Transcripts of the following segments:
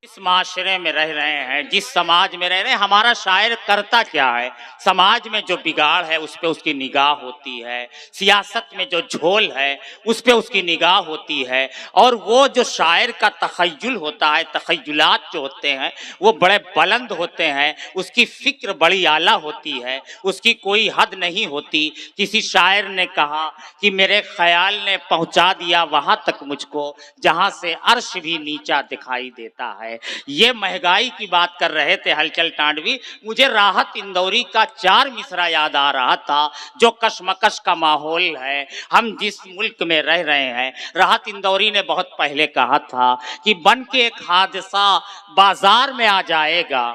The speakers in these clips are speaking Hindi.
इस माशरे में रह रहे हैं, जिस समाज में रह रहे हैं, हमारा शायर करता क्या है। समाज में जो बिगाड़ है उस पे उसकी निगाह होती है, सियासत में जो झोल है उस पे उसकी निगाह होती है। और वो जो शायर का तखय्युल होता है, तखय्युलात जो होते हैं वो बड़े बुलंद होते हैं, उसकी फिक्र बड़ी आला होती है, उसकी कोई हद नहीं होती। किसी शायर ने कहा कि मेरे ख्याल ने पहुंचा दिया वहां तक मुझको जहां से अर्श भी नीचा दिखाई देता है। ये महंगाई की बात कर रहे थे हलचल टांडवी, मुझे राहत इंदौरी का 4 मिसरा याद आ रहा था। जो कशमकश का माहौल है, हम जिस मुल्क में रह रहे हैं, राहत इंदौरी ने बहुत पहले कहा था कि बन के एक हादसा बाजार में आ जाएगा,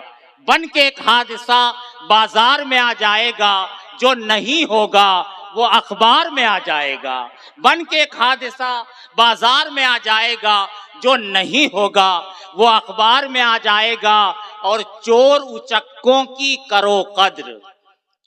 बन के एक हादसा बाजार में आ जाएगा, जो नहीं होगा वो अखबार में आ जाएगा। बन के एक हादसा बाजार में आ जाएगा, जो नहीं होगा वो अखबार में आ जाएगा। और चोर उचक्कों की करो कद्र,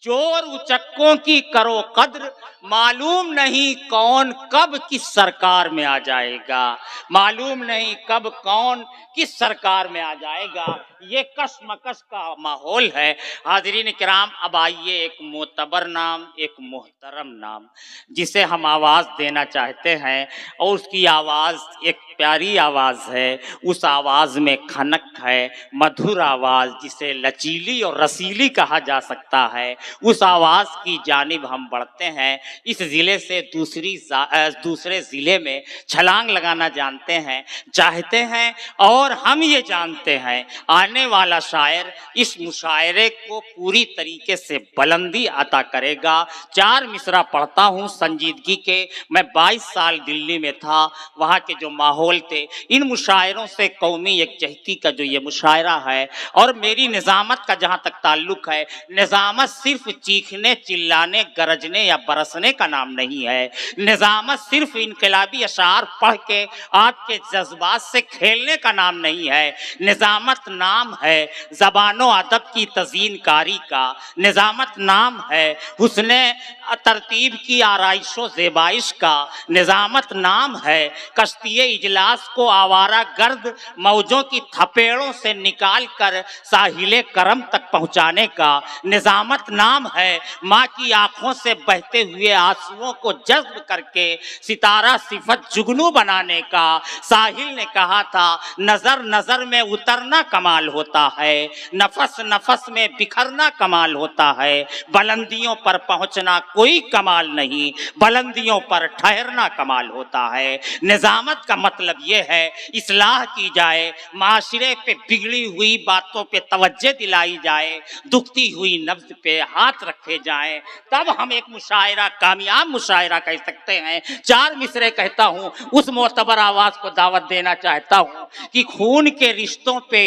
चोर उचक्कों की करो कद्र, मालूम नहीं कौन कब किस सरकार में आ जाएगा, मालूम नहीं कब कौन किस सरकार में आ जाएगा। ये कशमकश का माहौल है। हाज़रीन किराम, अब आइए एक मोतबर नाम, एक मोहतरम नाम, जिसे हम आवाज़ देना चाहते हैं, और उसकी आवाज़ एक प्यारी आवाज़ है, उस आवाज़ में खनक है, मधुर आवाज़ जिसे लचीली और रसीली कहा जा सकता है। उस आवाज़ की जानिब हम बढ़ते हैं। इस ज़िले से दूसरे ज़िले में छलांग लगाना जानते हैं, चाहते हैं, और हम ये जानते हैं आने वाला शायर इस मुशायरे को पूरी तरीके से बुलंदी अता करेगा। 4 मिसरा पढ़ता हूँ संजीदगी के। मैं 22 साल दिल्ली में था, वहाँ के जो माहौल थे, इन मुशायरों से कौमी यकजहती का जो ये मुशायरा है, और मेरी निज़ामत का जहाँ तक ताल्लुक़ है, निज़ामत सिर्फ चीखने, चिल्लाने, गरजने या बरसने का नाम नहीं है। निज़ामत सिर्फ इनकलाबी अशार पढ़ के आपके जज्बात से खेलने का नाम नहीं है। निज़ामत नाम है ज़बानो अदब की तज़ीनकारी का, निज़ामत नाम है हुस्ने तरतीब की आराइशो ज़ेबाइश का, निज़ामत नाम है कश्तिये इजलास को आवारा गर्द मौजों की थपेड़ों से निकाल कर साहिले करम तक पहुँचाने का, निज़ामत नाम है माँ की आंखों से बहते हुए आंसुओं को जज्ब करके सितारा सिफत जुगनू बनाने का। साहिल ने कहा था नजर नजर में उतरना कमाल होता है, नफस नफस में बिखरना कमाल होता है, बुलंदियों पर पहुंचना कोई कमाल नहीं, बुलंदियों पर ठहरना कमाल होता है। निजामत का मतलब यह है इस्लाह की जाए, माशरे पे बिगड़ी हुई बातों पे तवज्जो दिलाई जाए, दुखती हुई नब्ज पे हाथ रखे जाएं, तब हम एक मुशायरा, कामयाब मुशायरा कह सकते हैं। 4 मिसरे कहता हूं, उस मोतबर आवाज को दावत देना चाहता हूं कि खून के रिश्तों पे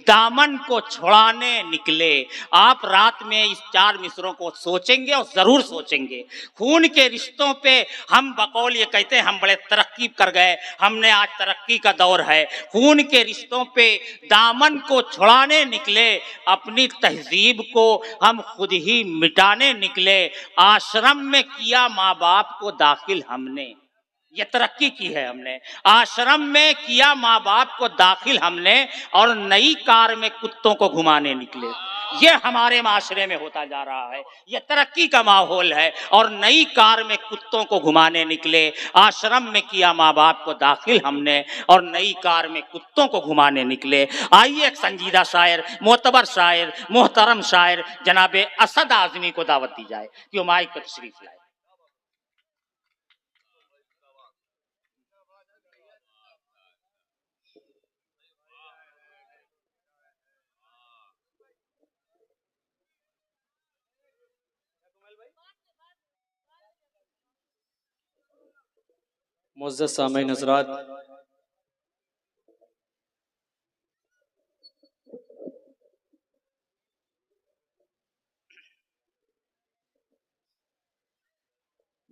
दामन को छुड़ाने निकले। आप रात में इस 4 मिसरों को सोचेंगे और जरूर सोचेंगे। खून के रिश्तों पे हम बकौल ये कहते हैं हम बड़े तरक्की कर गए, हमने आज तरक्की का दौर है। खून के रिश्तों पे दामन को छुड़ाने निकले, अपनी तहजीब को हम खुद ही मिटाने निकले। आश्रम में किया माँ बाप को दाखिल हमने, ये तरक्की की है हमने। आश्रम में किया माँ बाप को दाखिल हमने, और नई कार में कुत्तों को घुमाने निकले। ये हमारे माशरे में होता जा रहा है, ये तरक्की का माहौल है, और नई कार में कुत्तों को घुमाने निकले। आश्रम में किया माँ बाप को दाखिल हमने, और नई कार में कुत्तों को घुमाने निकले। आइए एक संजीदा शायर, मोतबर शायर, मोहतरम शायर जनाबे असद आज़मी को दावत दी जाए कि वो माइक पर तशरीफ लाए। मुअज़्ज़ज़ सामईन हज़रात,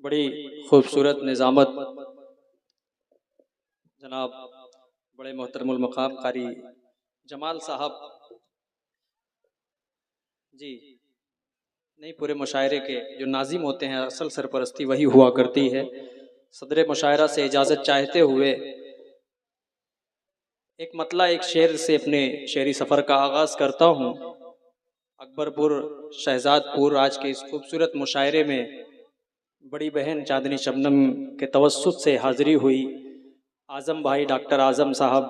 बड़ी खूबसूरत निज़ामत जनाब बड़े मोहतरमुल मक़ाम कारी जमाल साहब जी, नहीं पूरे मुशायरे के जो नाज़िम होते हैं असल सरपरस्ती वही हुआ करती है। सदर मुशायरा से इजाज़त चाहते हुए एक मतला एक शेर से अपने शेरी सफ़र का आगाज़ करता हूँ। अकबरपुर शहजादपुर आज के इस खूबसूरत मुशायरे में बड़ी बहन चांदनी शबनम के तवस्सुत से हाज़िरी हुई। आज़म भाई, डॉक्टर आज़म साहब,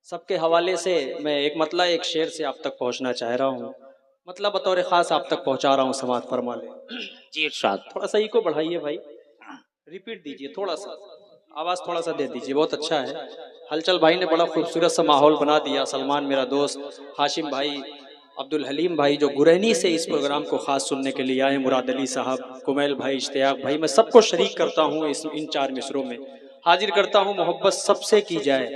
सबके हवाले से मैं एक मतला एक शेर से आप तक पहुँचना चाह रहा हूँ। मतलब बतौर ख़ास आप तक पहुँचा रहा हूँ, समात फरमा ले। जी इरशाद। थोड़ा सा इको बढ़ाइए भाई, रिपीट दीजिए, थोड़ा सा आवाज़ थोड़ा सा दे दीजिए, बहुत अच्छा है। हलचल भाई ने बड़ा खूबसूरत सा माहौल बना दिया। सलमान मेरा दोस्त, हाशिम भाई, अब्दुल हलीम भाई जो गुरहनी से इस प्रोग्राम को ख़ास सुनने के लिए आए, मुराद अली साहब, कुमैल भाई, इश्तियाक भाई, मैं सबको शरीक करता हूँ इन 4 मिसरों में। हाजिर करता हूँ मोहब्बत सबसे की जाए,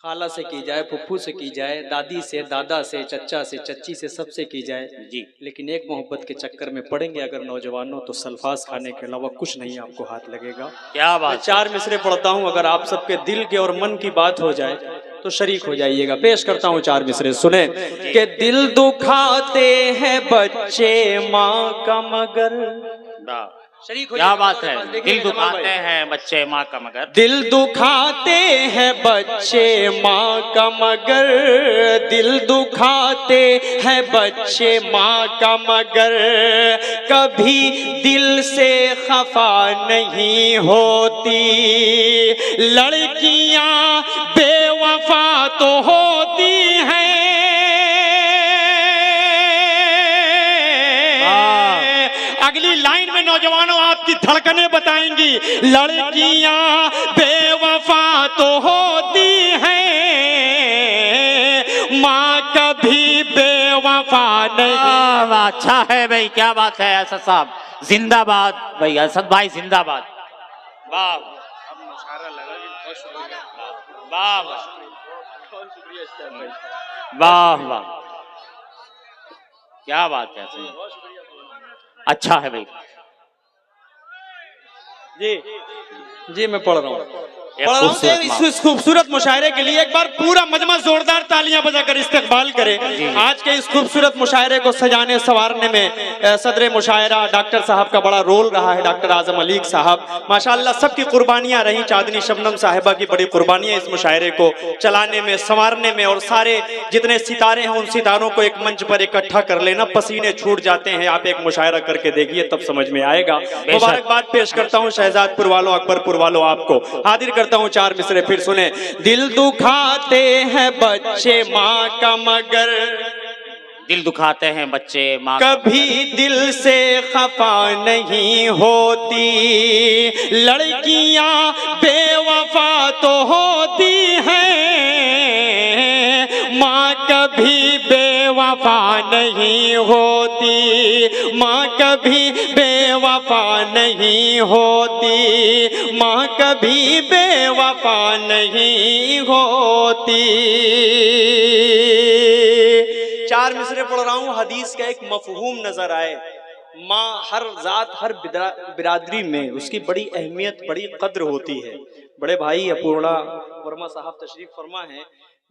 खाला से की जाए, फुफ्फू से की जाए, दादी से, दादा से, चच्चा से, चच्ची से, सबसे की जाए जी। लेकिन एक मोहब्बत के चक्कर में पड़ेंगे अगर नौजवानों तो सल्फास खाने के अलावा कुछ नहीं आपको हाथ लगेगा। क्या मैं बात। 4 मिसरे पढ़ता हूँ, अगर आप सबके दिल के और मन की बात हो जाए तो शरीक हो जाइएगा। पेश करता हूँ 4 मिसरे, सुने कि दिल दुखाते हैं बच्चे माँ का मगर। शरीक हो। क्या बात है। दिल दुखाते हैं बच्चे माँ का मगर, दिल दुखाते हैं बच्चे माँ का मगर, दिल दुखाते हैं बच्चे माँ का मगर, कभी दिल से खफा नहीं होती, लड़कियां बेवफा तो होती हैं। अगली लाइन में नौजवानों आपकी धड़कनें बताएंगी, लड़कियां बेवफा तो होती हैं, माँ कभी बेवफा नहीं। अच्छा है भाई, क्या बात है असद साहब, जिंदाबाद भाई, असद भाई जिंदाबाद। वाह वाह वाह वाह, क्या बात है। अच्छा है भाई। जी मैं पढ़ रहा हूँ इस खूबसूरत मुशायरे के लिए एक बार पूरा मजमा जोरदार तालियां बजाकर इस्तकबाल करें। आज के इस खूबसूरत मुशायरे को सजाने संवारने में सदर मुशायरा डॉक्टर साहब का बड़ा रोल रहा है, डॉक्टर आजम अलीक साहब, माशाअल्लाह सबकी कुर्बानियां रही। चांदनी शबनम साहिबा की बड़ी कुर्बानियां इस मुशायरे को चलाने में, संवारने में, और सारे जितने सितारे हैं उन सितारों को एक मंच पर इकट्ठा कर लेना, पसीने छूट जाते हैं। आप एक मुशायरा करके देखिए तब समझ में आएगा। मुबारकबाद पेश करता हूँ शहजादपुर वालों, अकबरपुर वालों, आपको हाजिर करता हूँ 4 मिसरे फिर सुने। दिल दुखाते हैं बच्चे माँ का मगर, दिल दुखाते हैं बच्चे माँ, कभी दिल से खफा नहीं होती, लड़कियां बेवफा तो होती हैं, माँ कभी बेवफा नहीं होती, माँ कभी बेवफा नहीं होती, माँ कभी बेवफा नहीं होती। 4 मिसरे पढ़ रहा हूँ, हदीस का एक मफहूम नजर आए। माँ हर जात हर बिरादरी में उसकी बड़ी अहमियत, बड़ी कद्र होती है। बड़े भाई अपूर्णा वर्मा साहब तशरीफ फरमा है,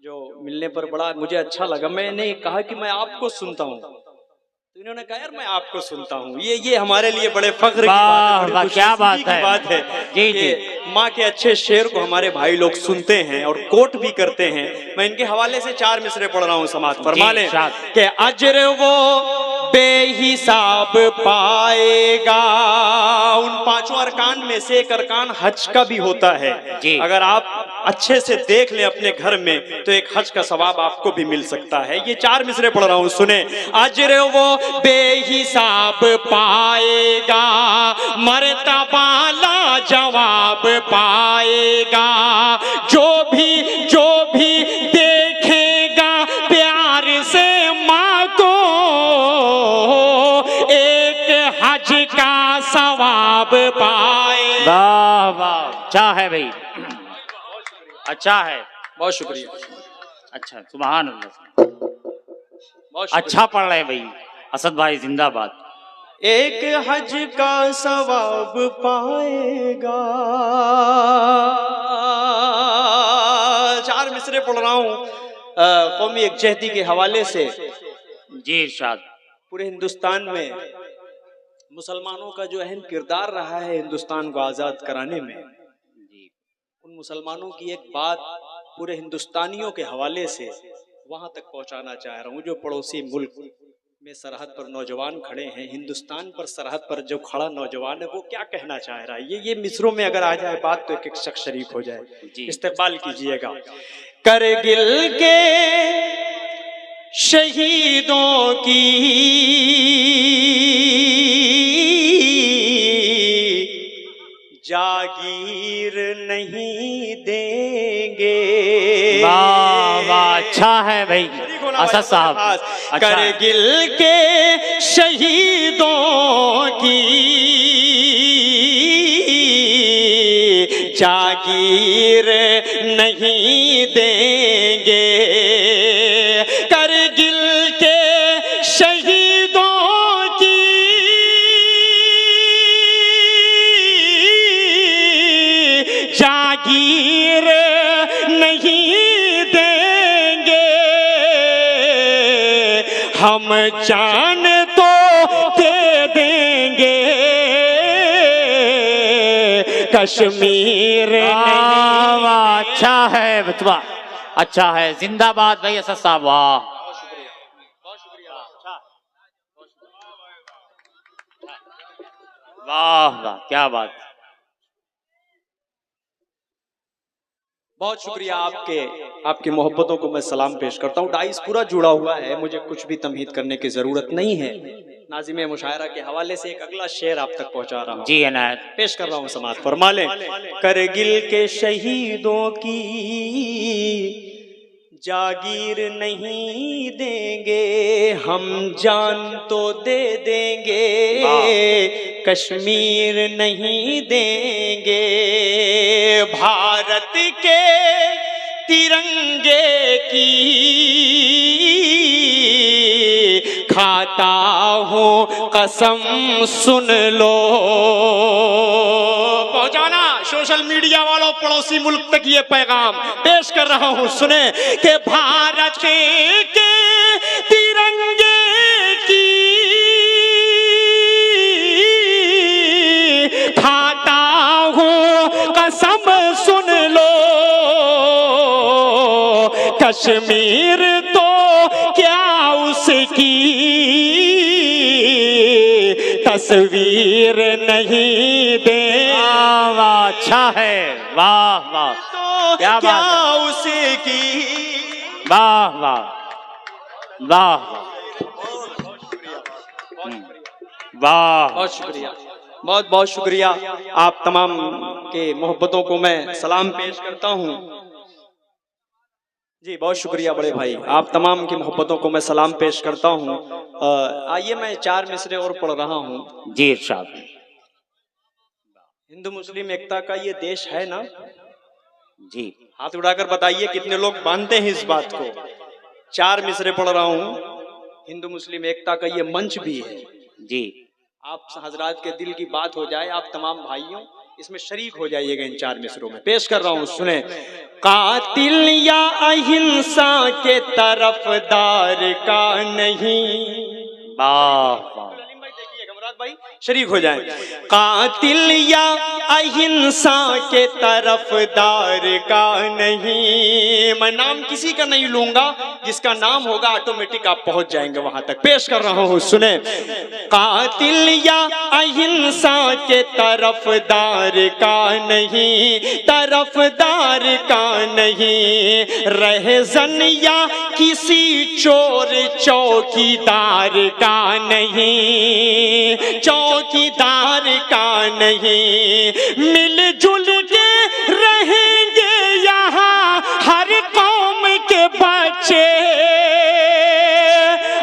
जो मिलने पर बड़ा मुझे अच्छा लगा। मैंने कहा कि मैं आपको सुनता हूँ, तो इन्होंने कहा यार मैं आपको सुनता हूँ। ये हमारे लिए बड़े फख्र की बात है, क्या बात है जी जी। माँ के अच्छे शेर को हमारे भाई लोग सुनते हैं और कोट भी करते हैं। मैं इनके हवाले से 4 मिसरे पढ़ रहा हूँ, समात फरमा लें कि अजर वो बेहिसाब पाएगा। उन 5 अरकान में से एक अरकान हज का भी होता है। अगर आप अच्छे से देख लें अपने घर में तो एक हज का सवाब आपको भी मिल सकता है। ये 4 मिसरे पढ़ रहा हूँ, सुने। अजर वो बेहिसाब पाएगा, मर्तबा ला जवाब पाएगा, जो भी देखेगा प्यार से माँ को, एक हज का सवाब पाएगा। वाह वाह, अच्छा है भाई, अच्छा है, बहुत शुक्रिया। अच्छा, सुभान अल्लाह, अच्छा पढ़ रहे हैं भाई। असद भाई जिंदाबाद। एक हज का सवाब पाएगा। 4 मिसरे पढ़ रहा हूँ कौमी यकजहती के हवाले से। जी इरशाद। पूरे हिंदुस्तान में मुसलमानों का जो अहम किरदार रहा है हिंदुस्तान को आज़ाद कराने में, उन मुसलमानों की एक बात पूरे हिंदुस्तानियों के हवाले से वहां तक पहुंचाना चाह रहा हूं। जो पड़ोसी मुल्क में सरहद पर नौजवान खड़े हैं, हिंदुस्तान पर सरहद पर जो खड़ा नौजवान है वो क्या कहना चाह रहा है, ये मिसरों में अगर आ जाए बात तो एक एक शख्स शरीक हो जाए। इस्तेक़बाल कीजिएगा। करगिल के शहीदों की जागीर नहीं देंगे। वाह वाह, अच्छा है भाई असद साहब, अच्छा। करगिल के शहीदों की जागीर नहीं देंगे। करगिल के शहीदों की जागीर नहीं देंगे। हम जान तो दे देंगे, कश्मीर नहीं। अच्छा है बचवा, अच्छा है, जिंदाबाद भाई असद साहब, वाह वाह वाह, क्या बात। बहुत शुक्रिया आपकी मोहब्बतों को मैं सलाम पेश करता हूँ। डाइस पूरा जुड़ा हुआ है, मुझे कुछ भी तमहीद करने की जरूरत नहीं है। नाज़िम मुशायरा के हवाले से एक अगला शेर आप तक पहुंचा रहा हूँ, जी अनायत पेश कर रहा हूँ, समाअत फरमा लें। करगिल के शहीदों की जागीर नहीं देंगे, हम जान तो दे देंगे, कश्मीर नहीं देंगे। भारत के तिरंगे की खाता हूँ कसम, सुन लो। पहुंचाना सोशल मीडिया वालों, पड़ोसी मुल्क तक ये पैगाम पेश कर रहा हूं, सुने कि भारत के तिरंगे की खाता हूं कसम, सुन लो। कश्मीर तो क्या उसकी तस्वीर नहीं दे। वाह, अच्छा है, वाह वाह, तो क्या उसकी। वाह वाह वाह वाह, बहुत शुक्रिया, बहुत बहुत शुक्रिया। आप तमाम के मोहब्बतों को मैं सलाम पेश करता हूँ। जी बहुत शुक्रिया बड़े भाई, आप तमाम की मोहब्बतों को मैं सलाम पेश करता हूँ। आइए मैं 4 मिसरे और पढ़ रहा हूँ। जी इरशाद। हिंदू मुस्लिम एकता का ये देश है ना? जी, हाथ उठाकर बताइए कितने लोग मानते हैं इस बात को। 4 मिसरे पढ़ रहा हूँ। हिंदू मुस्लिम एकता का ये मंच भी है। जी, आप हजरात के दिल की बात हो जाए, आप तमाम भाइयों इसमें शरीक हो जाइएगा। इन 4 मिसरों में पेश कर रहा हूँ, सुने। कातिल या अहिंसा के तरफदार का नहीं। वाह वाह, भाई शरीक हो जाए। कातिल या अहिंसा के तरफदार का नहीं। मैं नाम किसी का नहीं लूंगा, जिसका नाम होगा ऑटोमेटिक आप पहुंच जाएंगे वहां तक। पेश कर रहा हूं, सुने। कातिल या अहिंसा के तरफदार का नहीं, तरफदार का नहीं। रहज़न या किसी चोर चौकीदार का नहीं, चौकीदार का नहीं। मिलजुल के रहेंगे यहाँ हर कौम के बच्चे।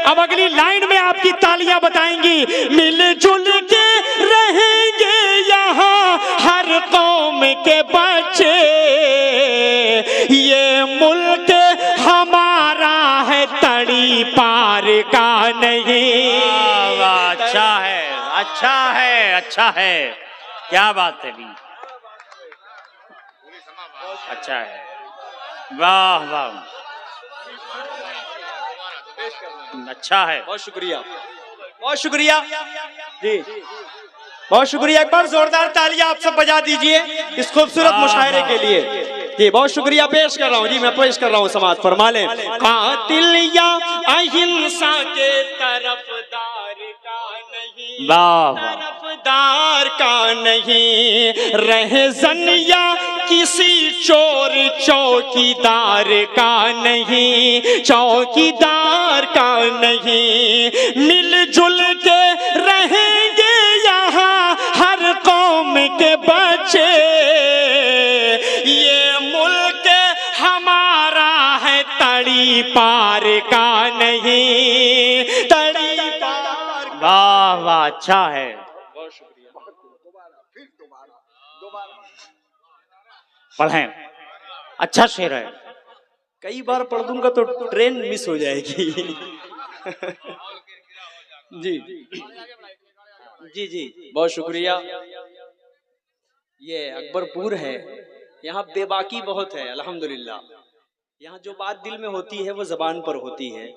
अब अगली लाइन में आपकी तालियां बताएंगी। मिलजुल के रहेंगे यहाँ हर कौम के बच्चे। ये मुल्क हमारा है, तड़ी पार का नहीं। अच्छा है, अच्छा है, अच्छा है, क्या बात है भी, अच्छा है, वाह वाह, अच्छा है। बहुत शुक्रिया, बहुत शुक्रिया जी, बहुत शुक्रिया। एक बार जोरदार तालियां आप सब बजा दीजिए इस खूबसूरत मुशायरे के लिए। जी बहुत शुक्रिया पेश कर रहा हूँ जी, मैं पेश कर रहा हूँ, समाप्त फरमा लें। कातिल या अहिंसा के तरफदार का नहीं, तरफदार का नहीं, रहज़न या किसी चोर चौकीदार का नहीं, चौकीदार का नहीं, मिलजुल के रहेंगे यहाँ हर कौम के बच्चे, ये मुल्क हमारा है, तड़ी पार का नहीं, तड़ी पार। वाह वाह, अच्छा है, बहुत शुक्रिया। पढ़ें, अच्छा शेर है। कई बार पढ़ दूंगा तो ट्रेन मिस हो जाएगी। जी जी जी बहुत शुक्रिया। ये अकबरपुर है, यहाँ बेबाकी बहुत है अल्हम्दुलिल्लाह। यहाँ जो बात दिल में होती है वो जबान पर होती है।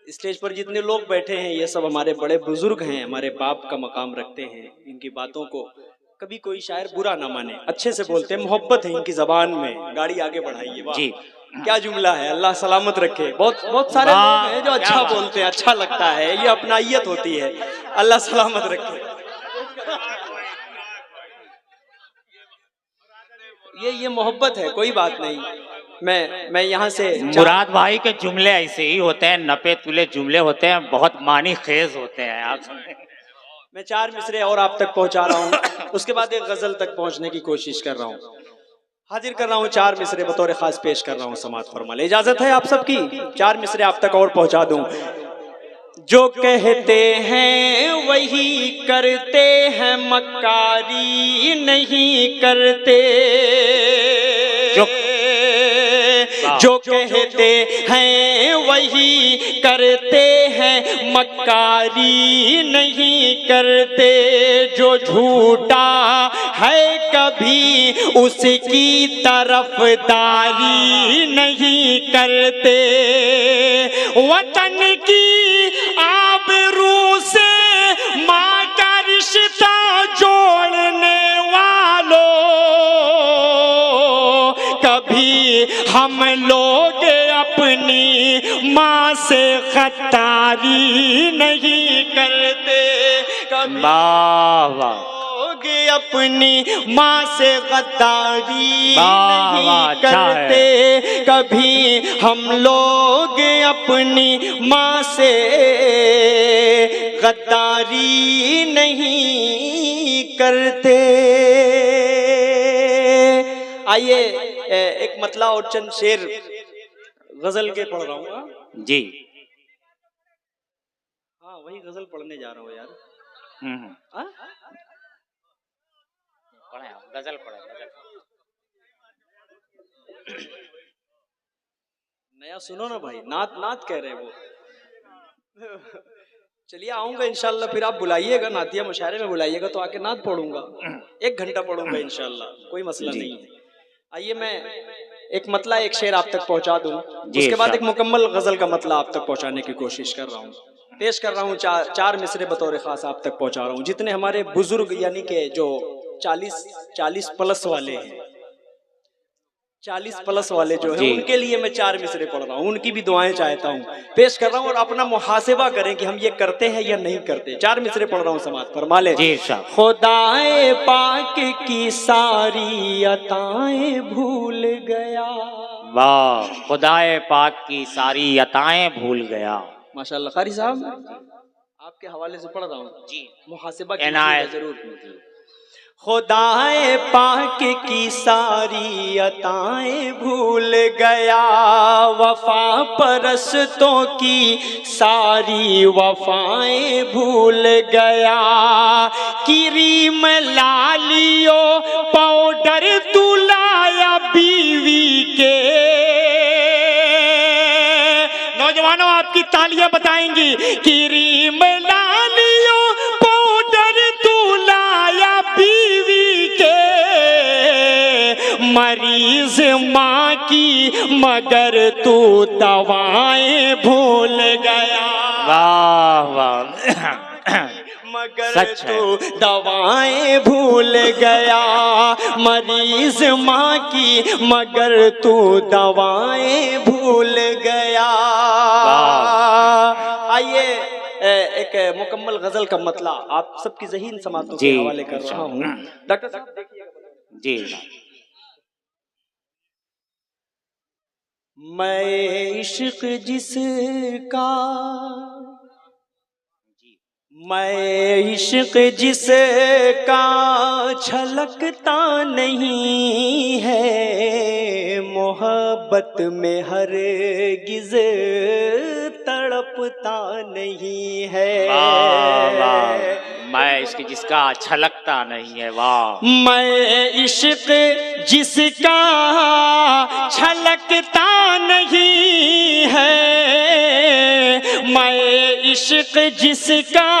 स्टेज पर जितने लोग बैठे हैं ये सब हमारे बड़े बुजुर्ग हैं, हमारे बाप का मकाम रखते हैं। इनकी बातों को कभी कोई शायर बुरा ना माने, अच्छे से बोलते हैं, मोहब्बत है इनकी जबान में। गाड़ी आगे बढ़ाइए। जी क्या जुमला है, अल्लाह सलामत रखे। बहुत सारे लोग हैं जो अच्छा बोलते हैं, अच्छा लगता है, ये अपनाइयत होती है, अल्लाह सलामत रखे। ये मोहब्बत है, कोई बात नहीं। मैं यहाँ से मुराद भाई के जुमले ऐसे ही होते हैं, नपे तुले जुमले होते हैं, बहुत मानी खेज होते हैं। आप सुनते, मैं 4 मिसरे और आप तक पहुंचा रहा हूँ, उसके बाद एक गजल तक पहुंचने की कोशिश कर रहा हूँ। हाजिर कर रहा हूँ 4 मिसरे बतौर खास पेश कर रहा हूँ, समात फरमा ले। इजाजत है आप सबकी, 4 मिसरे आप तक और पहुंचा दूं। जो कहते हैं वही करते हैं, मक्कारी नहीं करते। जो कहते हैं वही करते हैं, मक्कारी नहीं करते। जो झूठा है कभी उसकी तरफदारी नहीं करते। वतन की आबरू से माँ का रिश्ता जोड़ने वालों, कभी हम लोग अपनी माँ से गद्दारी नहीं करते। कभी लोग अपनी माँ से गद्दारी नहीं करते। कभी हम लोग अपनी माँ से गद्दारी नहीं करते। आइए एक मतला और चंद शेर गजल के पढ़ रहा हूँ जी। हाँ वही गजल पढ़ने जा रहा हूँ यार। पढ़े गजल पढ़े, गजल नया सुनो ना भाई, नात नात कह रहे हैं वो। चलिए आऊंगा इंशाल्लाह, फिर आप बुलाइएगा, नातिया मुशायरे में बुलाइएगा तो आके नात पढ़ूंगा, 1 घंटा पढ़ूंगा इंशाल्लाह, कोई मसला नहीं है। आइए मैं एक मतला एक शेर आप तक पहुंचा दूं, उसके बाद एक मुकम्मल गजल का मतला आप तक पहुंचाने की कोशिश कर रहा हूँ, पेश कर रहा हूँ। 4 मिसरे बतौर खास आप तक पहुंचा रहा हूँ। जितने हमारे बुजुर्ग यानी कि जो 40 प्लस वाले हैं, 40 प्लस वाले जो हैं, उनके लिए मैं 4 मिसरे पढ़ रहा हूँ, उनकी भी दुआएं चाहता हूँ, पेश कर रहा हूँ। और अपना मुहासिबा करें कि हम ये करते हैं या नहीं करते। 4 मिसरे पढ़ रहा हूँ, समात फरमा ले। खुदाए पाक की सारी अताएं भूल गया। वाह, खुदाए पाक की सारी अताएं भूल गया। माशाल्लाह कारी साहब, आपके हवाले से पढ़ रहा हूँ जी, मुहासिबा जरूर। खुदाए पाक की सारी अताएं भूल गया, वफा परस्तों की सारी वफाएं भूल गया। क्रीम लालियो पाउडर तू लाया बीवी के। नौजवानों आपकी तालियां बताएंगी। क्रीम लालियो पाउडर तू लाया बीवी के, मरीज माँ की मगर तू दवाएं भूल गया। वाह वाह। मगर सच है। तू दवाएं भूल गया, मरीज माँ की मगर तू दवाएं भूल गया। आइए एक मुकम्मल गजल का मतला आप सबकी ज़हीन समातों के हवाले कर रहा हूँ। डॉक्टर साहब देखिएगा जी। मैं इश्क जिसका, मैं इश्क जिसका छलकता नहीं है, मोहब्बत में हरगिज़ तड़पता नहीं है। मैं इश्क जिसका छलकता नहीं है, वाह। मैं इश्क जिसका छलकता नहीं है, मैं इश्क जिसका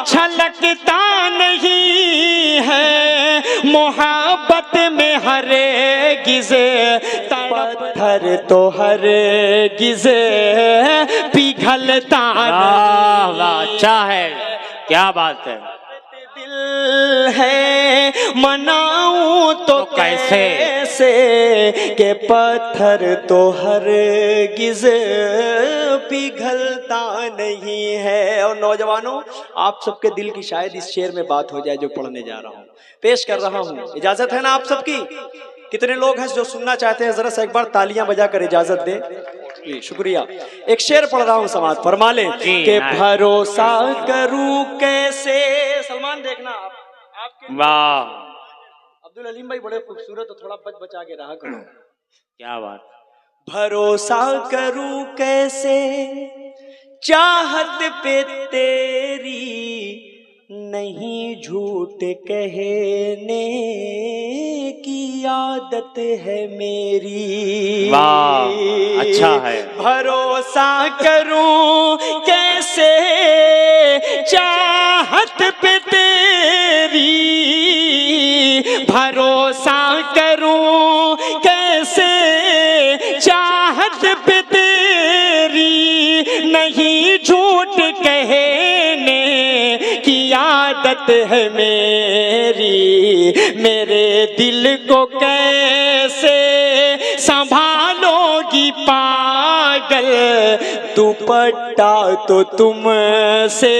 छलकता नहीं है, मोहब्बत में हरगिज़ पत्थर तो हरगिज़ पिघलता नहीं। अच्छा है, क्या बात है। दिल है मनाऊं तो कैसे के पत्थर तो हरगिज़ पिघलता नहीं है। और नौजवानों, आप सबके दिल की शायद इस शेर में बात हो जाए जो पढ़ने जा रहा हूँ, पेश कर रहा हूँ। इजाजत है ना आप सबकी? कितने लोग हैं जो सुनना चाहते हैं? जरा सा एक बार तालियां बजाकर इजाजत दें। शुक्रिया। एक शेर पढ़ रहा हूँ, समाज फरमा ले कि भरोसा करूं कैसे। सलमान देखना आपके वाह। अब्दुल हलीम भाई बड़े खूबसूरत, तो थोड़ा बच बचा के रहा करो। क्या बात। भरोसा करूं कैसे चाहत पे तेरी, नहीं झूठ कहने की आदत है मेरी। वाह, अच्छा है। भरोसा करूं कैसे चाहत पे तेरी, भरोसा करूं कैसे चाहत पे तेरी, नहीं झूठ कहने की आदत है मेरी। मेरे दिल को कैसे संभालोगी पागल, दुपट्टा तो तुमसे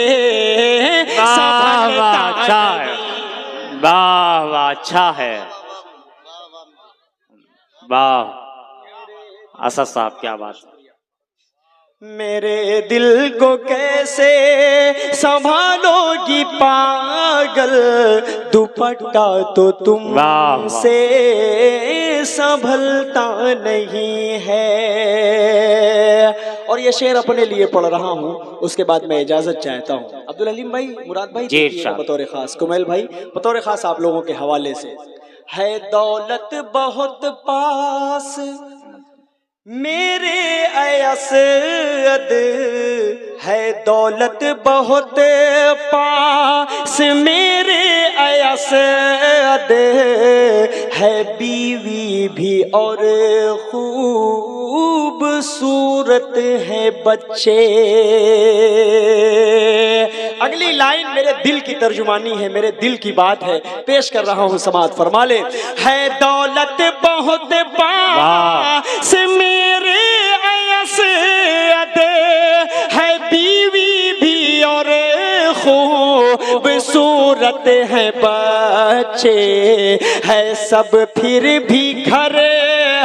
अच्छा है। वाह वाह, अच्छा है। वाह असद साहब, क्या बात है। मेरे दिल को कैसे संभालोगी पागल, दुपट्टा तो तुमसे संभलता नहीं है। और ये शेर अपने लिए पढ़ रहा हूँ, उसके बाद मैं इजाजत चाहता हूँ। अब्दुल हलीम भाई, मुराद भाई बतौर खास, कुमैल भाई बतौर खास आप लोगों के हवाले से। है दौलत बहुत पास मेरे असद, है दौलत बहुत पास मेरे असद, है बीवी भी और खूबसूरत है बच्चे। अगली लाइन मेरे दिल की तर्जुमानी है, मेरे दिल की बात है, पेश कर रहा हूँ, समात फरमा ले। है दौलत बहुत पास मेरे असद, है बीवी भी और खूबसूरत है बच्चे, है सब फिर भी घर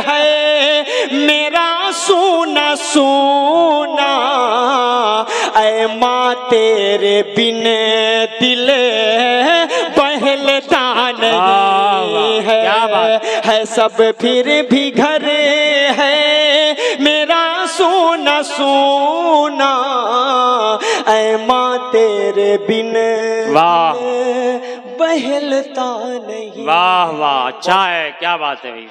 है मेरा सोना सोना, ऐ माँ तेरे बिन दिल बहलता नहीं है सब फिर भी घर है मेरा सोना सोना, ऐ माँ तेरे बिन वाह बहलता नहीं। वाह वाह, अच्छा है, क्या बात है भाई।